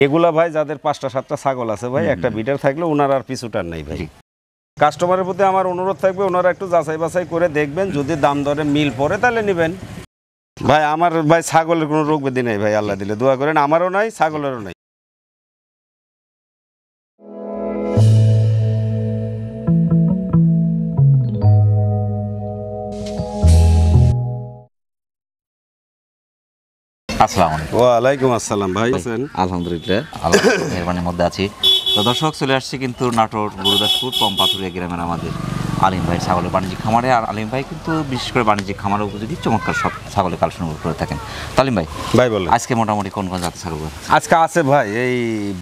এগুলা ভাই যাদের 5টা 7টা ছাগল আছে ভাই, একটা বিটার থাকলে ওনার আর পিছুটার নাই ভাই। কাস্টমারের প্রতি আমার অনুরোধ থাকবে, ওনারা একটু যাচাই বাছাই করে দেখবেন, যদি দাম দরে মিল পড়ে তাহলে নেবেন ভাই। আমার ভাই ছাগলের কোনো রোগ ব্যাধি নেই ভাই, আল্লাহ দিলে দোয়া করেন, আমারও নাই ছাগলেরও নাই। আসসালামু আলাইকুম। ওয়ালাইকুম আসসালাম ভাই। আলহামদুলিল্লাহ, আল্লাহর মেহেরবানির মধ্যে আছি। তো দর্শক, চলে আসছি কিন্তু নাটোর গুরুদাসপুর পম্পাথুরিয়া গ্রামের আমাদের আলিম ভাই ছাগলের বাণিজ্যিক খামারে। আর আলিম ভাই কিন্তু বিশেষ করে বাণিজ্যিক খামারের উপযোগী চমৎকার সব ছাগলের কালেকশন করে থাকেন। তালিম ভাই, ভাই বলেন আজকে মোটামুটি কোন কোন জাতের ছাগল আজকে আছে ভাই? এই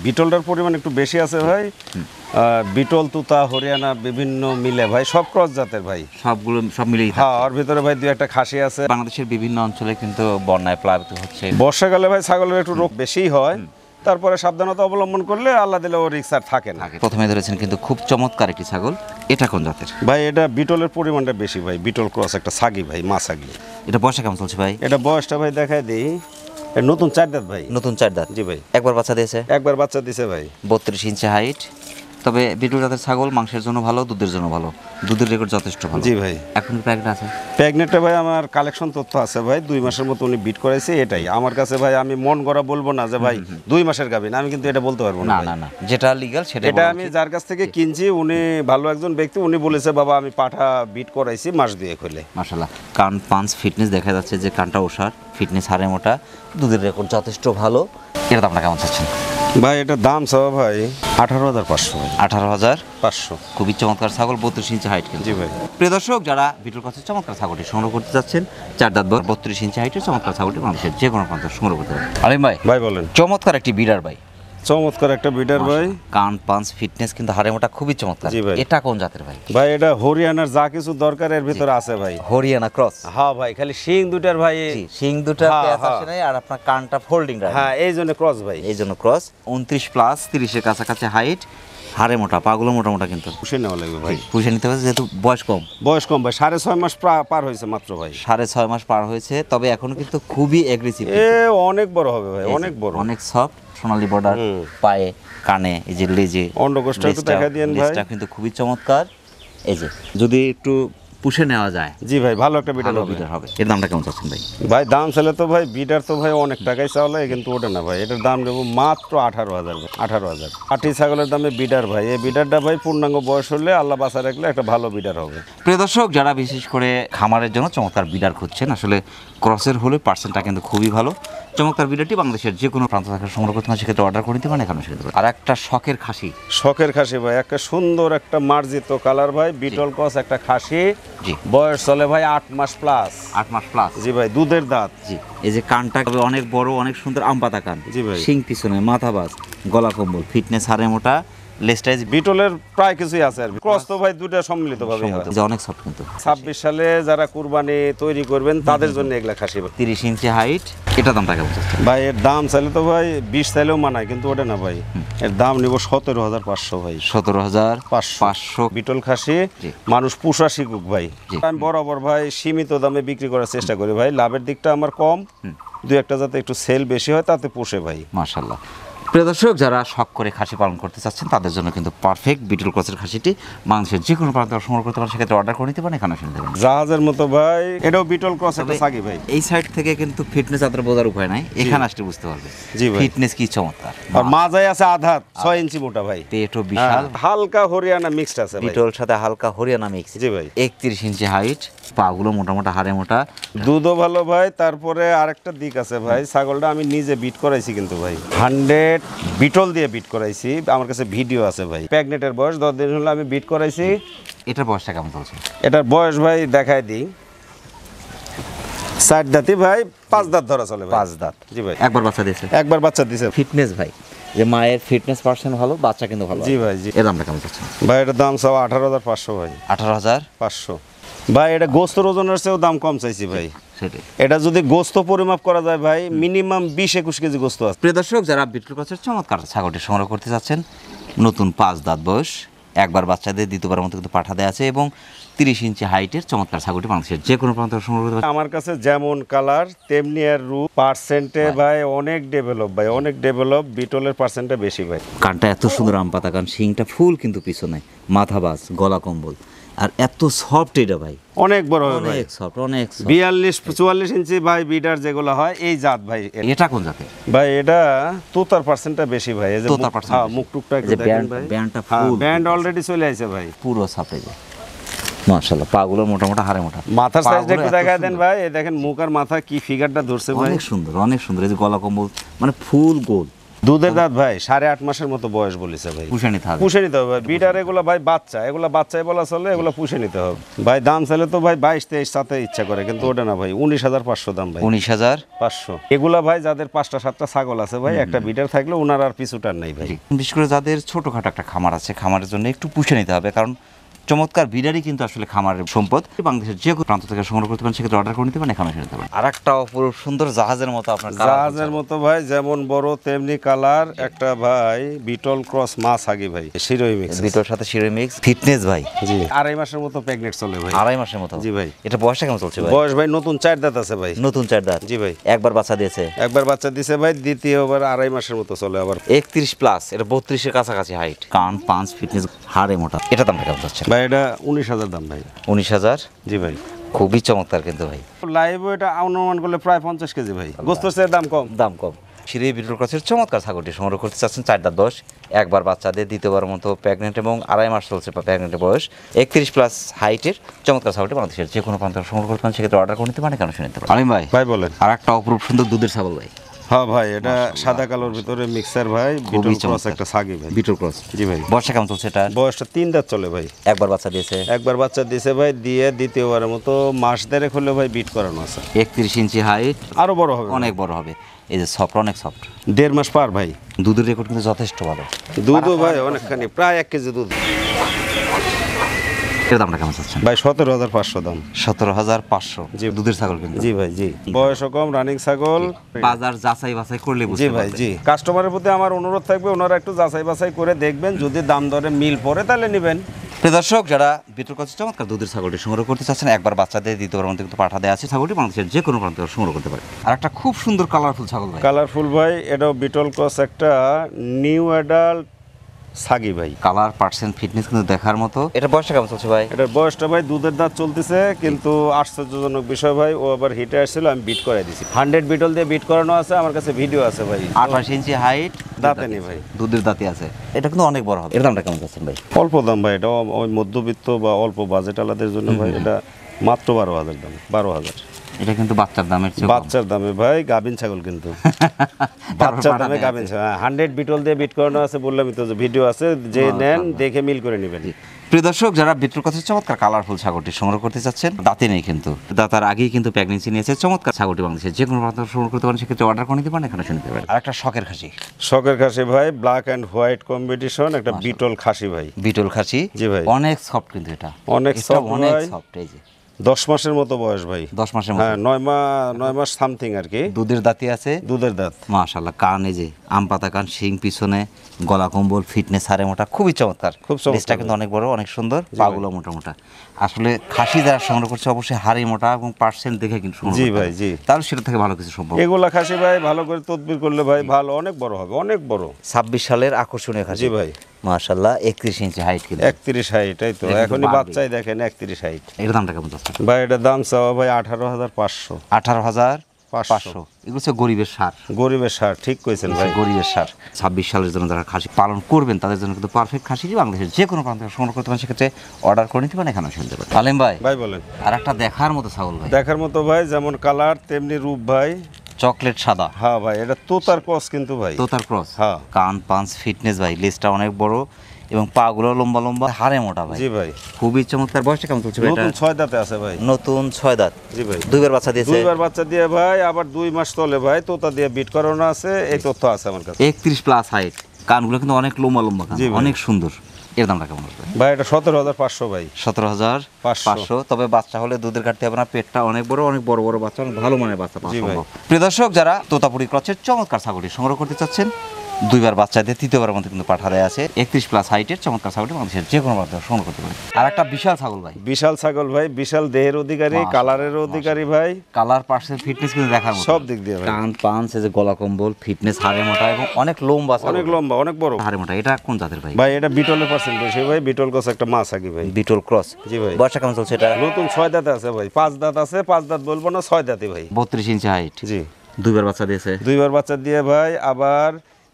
বিটলটার পরিমাণ একটু বেশি আছে ভাই। বিটল, তুতা, হরিয়ানা বিভিন্ন মিলে ভাই, সব ক্রস জাতের ভাই, সবগুলো সব মিলেই। হ্যাঁ, ওর ভিতরে ভাই দুই একটা খাসি আছে। বাংলাদেশের বিভিন্ন অঞ্চলে কিন্তু বন্যায় প্লাবিত হচ্ছে। বর্ষাকালে ভাই ছাগলের একটু রোগ বেশিই হয়, তারপরে সাবধানতা অবলম্বন করলে আল্লাহ দিলে ও রিক্স আর থাকে না। প্রথমে ধরেছেন কিন্তু খুব চমৎকার একটি ছাগল, এটা কোন জাতের ভাই? এটা বিটলের পরিমাণটা বেশি ভাই, বিটল ক্রস একটা ছাগি ভাই, মা ছাগি। এটা বয়সে কেমন চলছে ভাই? এটা বয়সটা ভাই দেখাই দিই, নতুন 4 দাঁত ভাই। নতুন 4 দাঁত? জি ভাই। একবার বাচ্চা দিয়েছে? একবার বাচ্চা দিছে ভাই। 32 ইঞ্চি হাইট। তবে বিটল জাতের ছাগল মাংসের জন্য ভালো, দুধের জন্য ভালো, দুধের রেকর্ড যথেষ্ট ভালো। জি ভাই। এখন প্রেগনেন্ট আছে? প্রেগনেন্টটা ভাই আমার কালেকশন তথ্য আছে ভাই, 2 মাসের মতো উনি বিট করাইছে। এটাই আমার কাছে ভাই, আমি মন গড়া বলবো না যে ভাই 2 মাসের গাভীন, আমি কিন্তু এটা বলতে পারবো না। না না, যেটা লিগ্যাল সেটা। এটা আমি যার কাছ থেকে কিনছি, উনি ভালো একজন ব্যক্তি, উনি বলেছে বাবা আমি পাঠা বিট করাইছি মাস 2 হলে। মাশাআল্লাহ, কান পাঁচ ফিটনেস দেখা যাচ্ছে যে কানটা ওষার, ফিটনেস হাড়ে মোটা, দুধের রেকর্ড যথেষ্ট ভালো। এর দামটা কেমন চাচ্ছেন ভাই? এটা দাম চাও ভাই 18,500 ভাই। 18,500। খুবই চমৎকার ছাগল, 32 ইঞ্চি হাইট। জি ভাই। প্রিয় দর্শক, যারা বিটল কাছে চমৎকার ছাগলটি সংগ্রহ করতে যাচ্ছেন, 4 দাঁত বয়স, 32 ইঞ্চি হাইটের চমৎকার ছাগলটি মানুষের যে কোনো প্রান্ত সংগ্রহ করতে পারেন। আলিম ভাই, ভাই বলেন। চমৎকার একটি বিডার ভাই, চমৎকার একটা বিডার ভাই। কান পাঁচ ফিটনেস কিন্তু হাড়ে মোটা, খুবই চমৎকার। জি ভাই। এটা কোন জাতের ভাই? ভাই এটা হরিয়ানার, যা কিছু দরকার এর ভিতরে আছে ভাই। হরিয়ানা ক্রস? হ্যাঁ ভাই, খালি শিং দুটার ভাই, শিং দুটা হ্যাঁ, প্যাচ হ্যাঁ। আসে নাই, আর আপনার কানটা ফোল্ডিং রাখে। হ্যাঁ, এই জন্য ক্রস ভাই। এই জন্য ক্রস। 29 প্লাস 30 এর কাছাকাছি হাইট, হাড়ে মোটা, পাগুলো মোটা মোটা কিন্তু। পুষে নেওয়া লাগবে ভাই। পুষে নিতে হবে যেহেতু বয়স কম। বয়স কম ভাই, 6.5 মাস পার হয়েছে মাত্র ভাই। 6.5 মাস পার হয়েছে, তবে এখনো কিন্তু খুবই অ্যাগ্রেসিভ। এ অনেক বড় হবে ভাই, অনেক বড়, অনেক সফট, সোনালী বর্ডার, পায়ে, কানে, এই যে লেজে, অন্ডকোষটা একটু দেখা দিয়েন ভাই। লেজটা কিন্তু খুবই চমৎকার। এই যে যদি একটু পুষে নেওয়া যায়, জি ভাই, ভালো একটা বিডার হবে। বিডার হবে। এর দামটা কেমন চাচ্ছেন ভাই? ভাই দাম চাইলে তো ভাই বিডার তো ভাই অনেক টাকাই চাওয়া, কিন্তু ওটা না ভাই, এটার দাম নেবো মাত্র 18,000। 18,000 পাটি ছাগলের দামে বিডার ভাই। এই বিডারটা ভাই পূর্ণাঙ্গ বয়স হলে আল্লাহ বাঁচা রাখলে একটা ভালো বিডার হবে। প্রিয় দর্শক, যারা বিশেষ করে খামারের জন্য চমৎকার বিডার খুঁজছেন, আসলে ক্রসের হলে পার্সেন্টটা কিন্তু খুবই ভালো। চমৎকার বিডারটি বাংলাদেশের যে কোনো প্রান্ত থেকে সংগ্রহ করতে হয়, সেক্ষেত্রে অর্ডার করে নিতে পারেন, এখানে সেক্ষেত্রে। আর একটা শখের খাসি, শখের খাসি ভাই, একটা সুন্দর একটা মার্জিত কালার ভাই, বিটল ক্রস একটা খাসি। জি। বয়স চলে ভাই 8 মাস প্লাস। 8 মাস প্লাস? জি ভাই, দুধের দাঁত। জি। এই যে কানটা অনেক বড়, অনেক সুন্দর আম পাতা কান। জি ভাই। শিং পিছনে, মাথা বাজ, গলা কম্বল, ফিটনেস হাড়ে মোটা, লেজটাইজ বিটলের প্রায় কিছুই আছে আর ক্রস তো ভাই দুটো সম্মিলিত ভাবে হয়। যে অনেক সফট কিন্তু। 26 সালে যারা কুরবানি তৈরি করবেন তাদের জন্য এগুলা খাসি ভাই। 30 ইঞ্চি হাইট। এটা দামটা কেমন চাচ্ছেন ভাই? এর দাম চাইলে তো ভাই 20 চাইলেও মানায়, কিন্তু ওটা না ভাই, এর দাম নিব 17,500 ভাই। 17,500। বিটল খাসি মানুষ পুষা শিখুক ভাই। আমি বরাবর ভাই সীমিত দামে বিক্রি করার চেষ্টা করি ভাই, লাভের দিকটা আমার কম, দুই একটা যাতে একটু সেল বেশি হয় তাতে পুষে ভাই। মাশাআল্লাহ। প্রিয় দর্শক, যারা শখ করে খাসি পালন করতে চাচ্ছেন তাদের জন্য কিন্তু পারফেক্ট বিটল ক্রসের খাসিটি বাংলাদেশের যে কোনো প্রান্তে সংগ্রহ করতে পারেন, সেক্ষেত্রে অর্ডার করে নিতে পারেন, এখানে শুনতে পারেন। জাহাজের মতো ভাই, এটাও বিটল ক্রস একটা ছাগি ভাই। এই সাইড থেকে কিন্তু ফিটনেস আপনার বোঝার উপায় নাই, এখানে আসলে বুঝতে পারবে। জি ভাই। ফিটনেস কি চমৎকার। আর মাজায় আছে আধা 6 ইঞ্চি মোটা ভাই, পেটও বিশাল, হালকা হরিয়ানা মিক্সড আছে ভাই। বিটল সাথে হালকা হরিয়ানা মিক্স। জি ভাই। 31 ইঞ্চি হাইট, পাগুলো মোটা মোটা, হাড়ে মোটা, দুধও ভালো ভাই। তারপরে আরেকটা দিক আছে ভাই, ছাগলটা আমি নিজে বিট করাইছি কিন্তু ভাই, 100 বিটল দিয়ে বিট করাইছি, আমার কাছে ভিডিও আছে ভাই। প্রেগনেন্টের বয়স 10 দিন হলো আমি বিট করাইছি। এটার বয়সটা কেমন চলছে? এটার বয়স ভাই দেখায় দিই, 4 দাঁতই ভাই, 5 দাঁত ধরা চলে ভাই। 5 দাঁত? জি ভাই। একবার বাচ্চা দিয়েছে? একবার বাচ্চা দিছে। ফিটনেস ভাই, যে মায়ের ফিটনেস পার্সেন্ট ভালো, বাচ্চা কিন্তু ভালো। জি ভাই, জি। এর দামটা কেমন চাচ্ছেন ভাই? এটার দাম সব 18,500 ভাই। 18,500। ভাই এটা গোস্ত ওজনের চেয়েও দাম কম চাইছি ভাই। সেটাই। এটা যদি গোস্ত পরিমাপ করা যায় ভাই, মিনিমাম 20-21 কেজি গোস্ত আছে। প্রিয় দর্শক, যারা বিটল ক্রসের চমৎকার ছাগলটি সংগ্রহ করতে চাচ্ছেন, নতুন 5 দাঁত বয়স, একবার বাচ্চা দিয়ে দ্বিতীয়বারের মতো কিন্তু পাঠা দেওয়া আছে এবং 30 ইঞ্চি হাইটের চমৎকার ছাগলটি বাংলাদেশের যে কোনো প্রান্ত থেকে সংগ্রহ করতে পারবেন। আমার কাছে যেমন কালার তেমনি আর রূপ পার্সেন্টে ভাই অনেক ডেভেলপ, ভাই অনেক ডেভেলপ। বিটলের পার্সেন্টটা বেশি ভাই। কানটা এত সুন্দর আম পাতা কান, শিংটা ফুল কিন্তু পিছনে, মাথা বাস, গলা কম্বল, আর এত সফট এটা ভাই, অনেক বড় হবে ভাই, অনেক সফট, অনেক soft। 42-44 ইঞ্চি ভাই বিটার যেগুলো হয় এই জাত ভাই। এটা কোন জাতের ভাই এটা তোতার পার্সেন্টটা বেশি ভাই। এই যে তোতার percent হ্যাঁ, বেশি। মুখ টুকটা একটু যে দেখেন ভাই। ব্যান্ডটা হ্যাঁ, ফুল ব্যান্ড অলরেডি চলে আসে ভাই। পুরো সাপে যায় মাশাআল্লাহ। পাগুলো মোটা মোটা, হাড়ে মোটা, মাথার সাইজটা একটু পাগুলো এত দেখায় দেন সুন্দর। ভাই। এই দেখেন মুখ আর মাথা কি ফিগারটা ধরছে ভাই, অনেক সুন্দর, অনেক সুন্দর। এই যে গলা কম্বল মানে ফুল গোল। দুধের দাঁত ভাই 8.5 মাসের মতো বয়স বলেছে ভাই। পুষে নিতে হবে। পুষে নিতে হবে ভাই। বিটার এগুলো ভাই বাচ্চা, এগুলো বাচ্চাই বলা চলে, এগুলো পুষে নিতে হবে ভাই। দাম চাইলে তো ভাই 22-23 সাথে ইচ্ছা করে, কিন্তু ওটা না ভাই, 19,500 দাম ভাই। 19,500। এগুলা ভাই যাদের 5টা-7টা ছাগল আছে ভাই, একটা বিটার থাকলে ওনার আর পিছুটার নাই ভাই। বিশেষ করে যাদের ছোটখাটো একটা খামার আছে, খামারের জন্য একটু পুষে নিতে হবে, কারণ চমৎকার বিডারই কিন্তু আসলে খামারের সম্পদ। বাংলাদেশের যে কোনো প্রান্ত থেকে সংগ্রহ করতে পারেন, সেক্ষেত্রে অর্ডার করে নিতে পারেন, এখানে এসে নিতে পারেন। আর একটা অপরূপ সুন্দর জাহাজের মতো আপনার জাহাজের মতো ভাই, যেমন বড় তেমনি কালার একটা ভাই বিটল ক্রস মাছ আগে ভাই, শিরোই মিক্স। বিটর সাথে শিরো মিক্স ফিটনেস ভাই। জি 2.5 মাসের মতো প্রেগনেন্ট চলে ভাই। 2.5 মাসের মতো। জি ভাই। এটা বয়সটা কেমন চলছে ভাই? বয়স ভাই নতুন 4 দাঁত আছে ভাই। নতুন 4 দাঁত। জি ভাই। একবার বাচ্চা দিয়েছে, একবার বাচ্চা দিছে ভাই, দ্বিতীয়বার 2.5 মাসের মতো চলে আবার। 31 প্লাস, এটা 32 এর কাছাকাছি হাইট, কান 5 ফিটনেস, হাড়ে মোটা। এটা দামটা কেমন যাচ্ছে ভাই এটা 19,000 দাম ভাই। 19,000। জি ভাই। খুবই চমৎকার কিন্তু ভাই। লাইভ এটা অনুমান করলে প্রায় 50 কেজি ভাই। গোস্তের চেয়ে দাম কম। দাম কম। সিঁড়ি বিটল ক্রসের চমৎকার ছাগলটি সংগ্রহ করতে চাচ্ছেন 4 দাঁত 10, একবার বাচ্চা দিয়ে দ্বিতীয়বার মতো প্রেগনেন্ট এবং 2.5 মাস চলছে প্রেগনেন্টের বয়স, 31 প্লাস হাইটের চমৎকার ছাগলটি বাংলাদেশের যে কোনো প্রান্ত থেকে সংগ্রহ করতে পারেন, সেক্ষেত্রে অর্ডার করে নিতে পারেন, কেন শুনে নিতে পারেন। আলিম ভাই, ভাই বলেন। আর একটা অপরূপ সুন্দর দুধের ছাগল ভাই। হ্যাঁ ভাই, এটা সাদা কালোর ভিতরে মিক্সার ভাই, বিটল ক্রস একটা ছাগি ভাই। Beetle cross. জি ভাই। বয়সটা কেমন চলছে এটা? বয়সটা 3 দাঁত চলে ভাই। একবার বাচ্চা দিয়েছে, একবার বাচ্চা দিয়েছে ভাই, দিয়ে দ্বিতীয়বারের মতো মাস দেড়েক হলে ভাই বিট করানো আছে। 31 ইঞ্চি হাইট, আরো বড় হবে, অনেক বড় হবে। এই যে সফট, অনেক সফট। 1.5 মাস পার ভাই। দুধের রেকর্ড কিন্তু যথেষ্ট ভালো। দুধও ভাই অনেকখানি, প্রায় 1 কেজি দুধ। এর দামটা কেমন চাচ্ছেন ভাই 17,500 দাম। 17,500। জি। দুধের ছাগল কিন্তু। জি ভাই, জি। বয়সও কম, রানিং ছাগল। বাজার যাচাই বাছাই করলে জি বুঝতে ভাই, পারবেন। জি। কাস্টমারের প্রতি আমার অনুরোধ থাকবে, ওনারা একটু যাচাই বাছাই করে দেখবেন, যদি দাম দরে মিল পড়ে তাহলে নেবেন। প্রিয় দর্শক, যারা বিটল ক্রসের চমৎকার দুধের ছাগলটি সংগ্রহ করতে চাচ্ছেন, একবার বাচ্চা দিয়ে দ্বিতীয়বার মতো কিন্তু পাঠা দেওয়া আছে, ছাগলটি বাংলাদেশের যে কোনো প্রান্ত থেকে সংগ্রহ করতে পারে। আর একটা খুব সুন্দর কালারফুল ছাগল ভাই। কালারফুল ভাই, এটাও বিটল ক্রস একটা নিউ অ্যাডাল্ট ছাগি ভাই। কালার পার্সেন্ট ফিটনেস কিন্তু দেখার মতো। এটা বয়সটা কেমন চলছে ভাই? এটার বয়সটা ভাই দুধের দাঁত চলতেছে, কিন্তু আশ্চর্যজনক বিষয় ভাই, ও আবার হিটে আসছিল, আমি বিট করাই দিছি। 100 বিটল দিয়ে বিট করানো আছে, আমার কাছে ভিডিও আছে ভাই। 28 ইঞ্চি হাইট, দাঁতে নেই ভাই। দুধের দাঁতে আছে। এটা কিন্তু অনেক বড় হবে। এর দামটা কেমন চাচ্ছেন ভাই? অল্প দাম ভাই, এটা ওই মধ্যবিত্ত বা অল্প বাজেট আলাদের জন্য ভাই, এটা মাত্র 12,000 দাম। 12,000 এটা কিন্তু বাচ্চার দামের চেয়ে কম। বাচ্চার দামে ভাই, গাভিন ছাগল কিন্তু। বাচ্চার দামে গাভিন ছাগল। 100 বিটল দিয়ে বিট করানো আছে, বললামই তো যে ভিডিও আছে, যে নেন দেখে মিল করে নেবেন। প্রিয় দর্শক, যারা বিটল ক্রসের চমৎকার কালারফুল ছাগলটি সংগ্রহ করতে চাচ্ছেন, দাঁতে নেই কিন্তু, দাঁতার আগেই কিন্তু প্রেগনেন্সি নিয়েছে, চমৎকার ছাগলটি বাংলাদেশের যে কোনো প্রান্ত থেকে সংগ্রহ করতে পারেন, সেক্ষেত্রে অর্ডার করে নিতে পারেন, এখানে শুনতে পারেন। আর একটা শখের খাসি। শখের খাসি ভাই, ব্ল্যাক অ্যান্ড হোয়াইট কম্বিনেশন, একটা বিটল খাসি ভাই। বিটল খাসি। জি ভাই। অনেক সফট কিন্তু এটা। অনেক এটা soft অনেক ভাই। সফট। এই যে 10 মাসের মতো বয়স ভাই। 10 মাসের মতো। হ্যাঁ, 9 মাস সামথিং আর কি। দুধের দাঁতি আছে, দুধের দাঁত। মাশাআল্লাহ। কান এই যে আম পাতা কান, শিং পিছনে, গলা কম্বল, ফিটনেস হারে মোটা, খুবই চমৎকার। খুব চমৎকার। লেজটা কিন্তু অনেক বড়, অনেক সুন্দর, পাগুলো মোটা মোটা। আসলে খাসি যারা সংগ্রহ করছে, অবশ্যই হাড়ি মোটা এবং পার্সেন্ট দেখে কিন্তু সংগ্রহ জি করতে ভাই, হবে। জি। তাহলে সেটা থেকে ভালো কিছু সম্ভব। এগুলা খাসি ভাই ভালো করে তদবির করলে ভাই ভালো, অনেক বড় হবে, অনেক বড়। 26 সালের আকর্ষণীয় খাসি। জি ভাই। মাশাআল্লাহ। 31 ইঞ্চি হাইট কিন্তু। 31 হাইট, এই তো এটা কিন্তু এখনই বাড়বে। বাচ্চাই দেখেন 31 হাইট। এর দামটা কেমন যাচ্ছে ভাই এটার দাম চাওয়া ভাই 18,500। 18,500। এগুলো হচ্ছে গরিবের সার। গরিবের সার, ঠিক কইছেন ভাই। গরিবের সার। 26 সালের জন্য যারা খাসি পালন করবেন, তাদের জন্য কিন্তু পারফেক্ট খাসি বাংলাদেশের যে কোনো প্রান্ত থেকে সংগ্রহ করতে পারেন, সেক্ষেত্রে অর্ডার করে নিতে পারেন, এখানে শুনতে পারেন। আলেম ভাই, ভাই বলেন। আর একটা দেখার মতো ছাগল ভাই। দেখার মতো ভাই, যেমন কালার তেমনি রূপ ভাই। চকলেট সাদা। হ্যাঁ ভাই, এটা তোতার ক্রস কিন্তু ভাই। তোতার ক্রস। হ্যাঁ। কান 5 ফিটনেস ভাই, লেজটা অনেক বড় এবং পাগুলো লম্বা লম্বা, হাড়ে মোটা ভাই। জি ভাই। খুবই চমৎকার। বয়সটা কেমন চলছে ভাই এটা? নতুন 6 দাঁতে আছে ভাই। নতুন 6 দাঁত। জি ভাই। দুইবার বাচ্চা দিয়েছে। দুইবার বাচ্চা দিয়ে ভাই, আবার 2 মাস চলে ভাই, তোতা দিয়ে বিট করানো আছে, এই তথ্য আছে আমার কাছে। 31 প্লাস হাইট, কানগুলো কিন্তু অনেক লম্বা লম্বা কান, জি ভাই। অনেক সুন্দর। এর দামটা কেমন হবে ভাই এটা 17,500 ভাই। 17,500। তবে বাচ্চা হলে দুধের ঘাটতি হবে না, পেটটা অনেক বড়, অনেক বড় বড় বাচ্চা, অনেক ভালো মানের বাচ্চা পাওয়া জি ভাই। সম্ভব। প্রিয় দর্শক, যারা তোতাপুরি ক্রসের চমৎকার ছাগলটি সংগ্রহ করতে চাচ্ছেন, দুইবার বাচ্চা দিয়ে তৃতীয়বারের মধ্যে কিন্তু পাঠা দেয়া আছে 31+ হাইটের চমৎকার ছাগলটি বাংলাদেশের যে কোনো প্রান্তে সংগ্রহ করতে পারে। আর একটা বিশাল ছাগল ভাই, বিশাল ছাগল ভাই, বিশাল দেহের অধিকারী, কালারের অধিকারী ভাই, কালার পার্সেল ফিটনেস কিন্তু দেখার মতো সব দিক দিয়ে ভাই। কান পান যে গলা কম্বল ফিটনেস হাড়ে মোটা এবং অনেক লম্বা ছাগল, অনেক লম্বা, অনেক বড় হাড়ে মোটা। এটা কোন জাতের ভাই? ভাই এটা বিটলের পার্সেন্ট বেশি ভাই, বিটল কস একটা মাছ আগে ভাই। Beetle cross. জি ভাই। বয়সটা কেমন চলছে এটা? নতুন 6 দাঁত আছে ভাই, 5 দাঁত আছে, 5 দাঁত বলবো না, 6 দাঁতই ভাই। 32 ইঞ্চি হাইট, জি। দুইবার বাচ্চা দিয়েছে। দুইবার বাচ্চা দিয়ে ভাই, আবার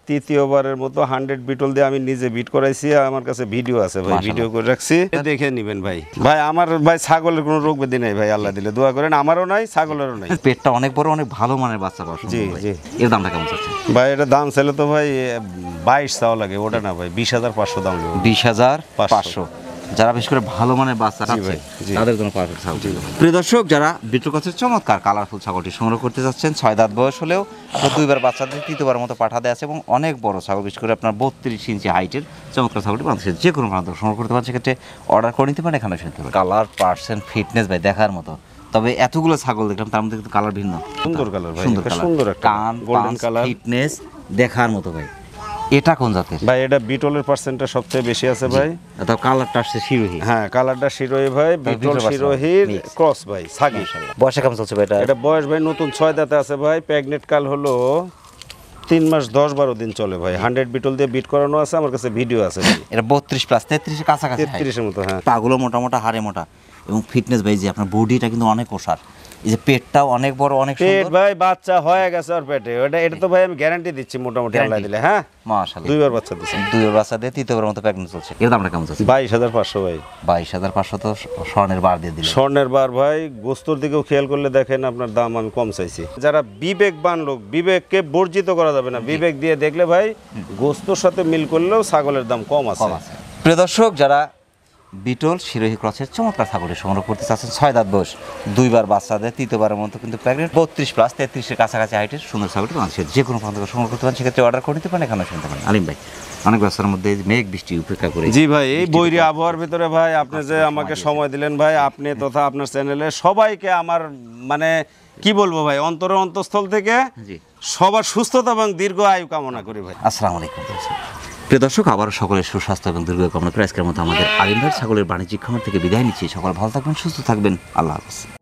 তৃতীয়বারের মতো 100 বিটল দিয়ে আমি নিজে বিট করাইছি, আমার কাছে ভিডিও আছে ভাই, ভিডিও করে রাখছি, দেখে নেবেন ভাই। ভাই আমার ভাই ছাগলের কোনো রোগ ব্যাধি নাই ভাই, আল্লাহ দিলে দোয়া করেন, আমারও নাই, ছাগলেরও নাই। পেটটা অনেক বড়, অনেক ভালো মানের বাচ্চা পাওয়া জি, জি। এর দামটা কেমন চাচ্ছে? ভাই এটা দাম ছিল তো ভাই 22 চাওয়া লাগে, ওটা না ভাই 20,500 দাম নেব। 20,500। যারা বিশেষ করে ভালো মানের বাচ্চা জি আছে ভাই, জি। তাদের জন্য পারফেক্ট ছাগল। প্রিয় দর্শক, যারা বিটল ক্রসের চমৎকার কালারফুল ছাগলটি সংগ্রহ করতে যাচ্ছেন, 6 দাঁত বয়স হলেও আপনার দুইবার বাচ্চা দিয়ে তৃতীয়বার মতো পাঠা দেওয়া আছে এবং অনেক বড় ছাগল, বিশেষ করে আপনার 32 ইঞ্চি হাইটের চমৎকার ছাগলটি বাংলাদেশের যে কোনো প্রান্ত সংগ্রহ করতে পারেন। সেক্ষেত্রে অর্ডার করে নিতে পারেন, এখানে শুনতে পারেন। কালার পার্সেন্ট ফিটনেস ভাই দেখার মতো। তবে এতগুলো ছাগল দেখলাম, তার মধ্যে কিন্তু কালার ভিন্ন, সুন্দর কালার ভাই, সুন্দর একটা কালার, সুন্দর একটা কান গোল্ডেন কালার ফিটনেস দেখার মতো ভাই। এটা কোন জাতের ভাই? এটা বিটলের পার্সেন্টটা সবচেয়ে বেশি আছে ভাই। তাও কালারটা আসছে শিরোহী। হ্যাঁ, কালারটা শিরোহী ভাই, বিটল বিটল বাচ্চা, শিরোহীর mix। ক্রস ভাই, ছাগি। বয়সে কেমন চলছে ভাই এটা? এটা বয়স ভাই নতুন 6 দাঁতে আছে ভাই, প্রেগনেন্ট কাল হলো 3 মাস 10-12 দিন চলে ভাই। 100 বিটল দিয়ে বিট করানো আছে, আমার কাছে ভিডিও আছে ভাই। এটা 32+ 33 এর কাছাকাছি height। 33 এর মতো, হ্যাঁ। পাগুলো মোটা মোটা, হাড়ে মোটা এবং ফিটনেস ভাই, যে আপনার বডিটা কিন্তু অনেক ওসার, এই যে পেটটাও অনেক বড়, অনেক পেট সুন্দর। ভাই বাচ্চা হয়ে গেছে আর পেটে, এটা তো ভাই আমি গ্যারান্টি দিচ্ছি মোটামুটি, আল্লাহ দিলে। হ্যাঁ, মাশাআল্লাহ। দুইবার বাচ্চা দিছে, দুইবার বাচ্চা দিয়ে তৃতীয়বার মতো প্রেগন্যান্ট চলছে। এর দামটা কেমন চলছে? 22,500 ভাই। 22,500 তো স্বর্ণের বার দিয়ে দিলেন। স্বর্ণের বার ভাই, গোস্তর দিকেও খেয়াল করলে দেখেন আপনার দাম আমি কম চাইছি। যারা বিবেকবান লোক, বিবেককে বর্জিত করা যাবে না, বিবেক দিয়ে দেখলে ভাই গোস্তর সাথে মিল করলেও ছাগলের দাম কম আছে। প্রিয় দর্শক, যারা বিটল শিরোহী ক্রসের চমৎকার ছাগলটি সংগ্রহ করতে চাচ্ছেন, 6 দাঁত বয়স, দুইবার বাচ্চা দেয়, তৃতীয়বারের মতো কিন্তু প্রেগনেন্ট, 32+ 33 এর কাছাকাছি হাইটের সুন্দর ছাগলটি বাংলাদেশের যে কোনো প্রান্ত থেকে সংগ্রহ করতে পারেন। সেক্ষেত্রে অর্ডার করে নিতে পারেন, এখানে শুনতে পারেন। আলিম ভাই, অনেক ব্যস্ততার মধ্যে মেঘ বৃষ্টি উপেক্ষা করে, জি ভাই, এই বৈরী আবহাওয়ার ভিতরে ভাই আপনি যে আমাকে সময় দিলেন ভাই, আপনি তথা আপনার চ্যানেলে সবাইকে আমার মানে কি বলবো ভাই, অন্তরের অন্তঃস্থল থেকে জি সবার সুস্থতা এবং দীর্ঘ আয়ু কামনা করি ভাই। আসসালামু আলাইকুম। প্রিয় দর্শক, আবারও সকলের সুস্বাস্থ্য এবং দীর্ঘ কামনা করে আজকের মতো আমাদের আলিম ভাই ছাগলের বাণিজ্যিক খামার থেকে বিদায় নিচ্ছি। সকল ভালো থাকবেন, সুস্থ থাকবেন, আল্লাহ হাফেজ।